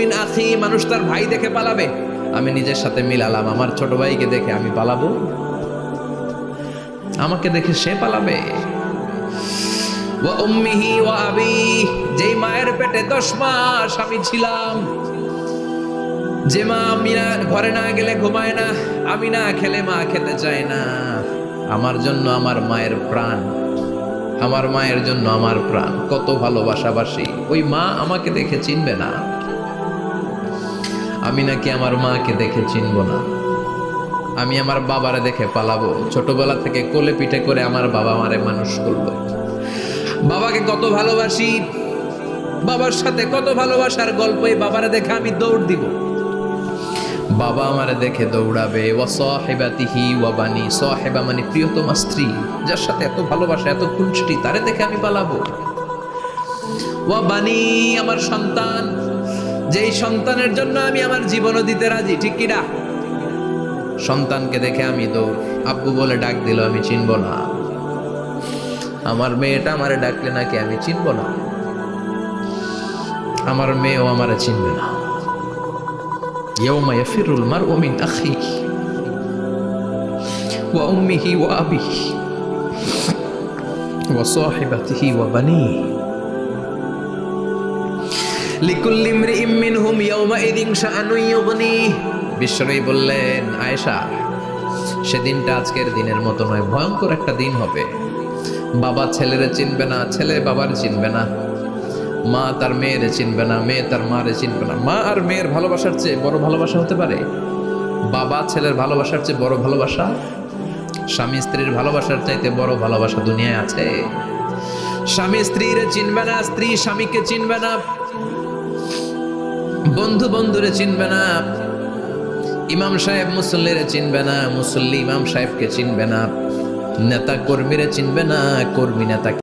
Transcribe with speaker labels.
Speaker 1: মিন আখি, মানুষ তার ভাই দেখে পালাবে। আমি নিজের সাথে মিলালাম, আমার ছোট ভাইকে দেখে আমি পালাবো? আমাকে দেখে সে পালাবে? ওয়া উম্মিহি ওয়া আবি, যেই মায়ের পেটে 10 মাস আমি ছিলাম, যে মা আমি না ঘরে না গেলে ঘুমায় না, আমি না খেলে মা খেতে চায় না, আমার জন্য আমার মায়ের প্রাণ, আমার মায়ের জন্য আমার প্রাণ, কত ভালোবাসাবাসী। ওই মা আমাকে দেখে চিনবে না, আমি নাকি আমার মাকে দেখে চিনব না। আমি আমার বাবারে দেখে পালাবো। ছোটবেলা থেকে কোলে পিঠে করে আমার বাবা আমারে মানুষ করলো। বাবাকে কত ভালোবাসি, বাবার সাথে কত ভালোবাসার গল্প, এই বাবারে দেখে আমি দৌড় দিব। বাবা আমারে দেখে দৌড়াবে। ওয়া সাহিবাতিহি ওয়া বানি, সাহিবা মানে প্রিয়তমা স্ত্রী, যার সাথে এত ভালোবাসা, এত খুনসুটি, তারে দেখে আমি পালাবো। ওয়া বানি, আমার সন্তান, যেই সন্তানের জন্য আমি আমার জীবনও দিতে রাজি, ঠিক কিনা? সন্তানকে দেখে আমি দৌড়। আব্বু বলে ডাক দিল, আমি চিনব না। আমার মেয়েটা আমারে ডাকলে নাকি আমি চিনব না, আমার মেয়েও আমারে চিনবে না। ইয়াউমা ইয়াফিরুল মারউ মিন আখিহি ওয়া উম্মিহি ওয়া আবিহি ওয়া সাহিবাতিহি ওয়া বানিহি লিকুল্লি ইমরিইম মিনহুম ইয়াউমাইযিন শাআনুন ইউগনিহি। বিশ্বনবী বললেন, আয়েশা, সেদিনটা আজকের দিনের মতো নয়, ভয়ঙ্কর একটা দিন হবে। বাবা ছেলেরে চিনবে না, ছেলে বাবার চিনবে না, মা তার মেয়েরে চিনবে না, মেয়ে তার মারে চিনবে না। মা আর মেয়ের ভালোবাসার চেয়ে বড় ভালোবাসা হতে পারে? বাবা ছেলের ভালোবাসার চেয়ে বড় ভালোবাসা? স্বামী স্ত্রীর ভালোবাসার চাইতে বড় ভালোবাসা দুনিয়ায় আছে? স্বামী স্ত্রীরে চিনবে না, স্ত্রী স্বামীকে চিনবে না, বন্ধু বন্ধুরে চিনবে না, ইমাম সাহেব মুসল্লিরে চিনবে না, মুসল্লি ইমাম সাহেবকে চিনবে না, নেতা কর্মীরে চিনবে না, কর্মী নেতা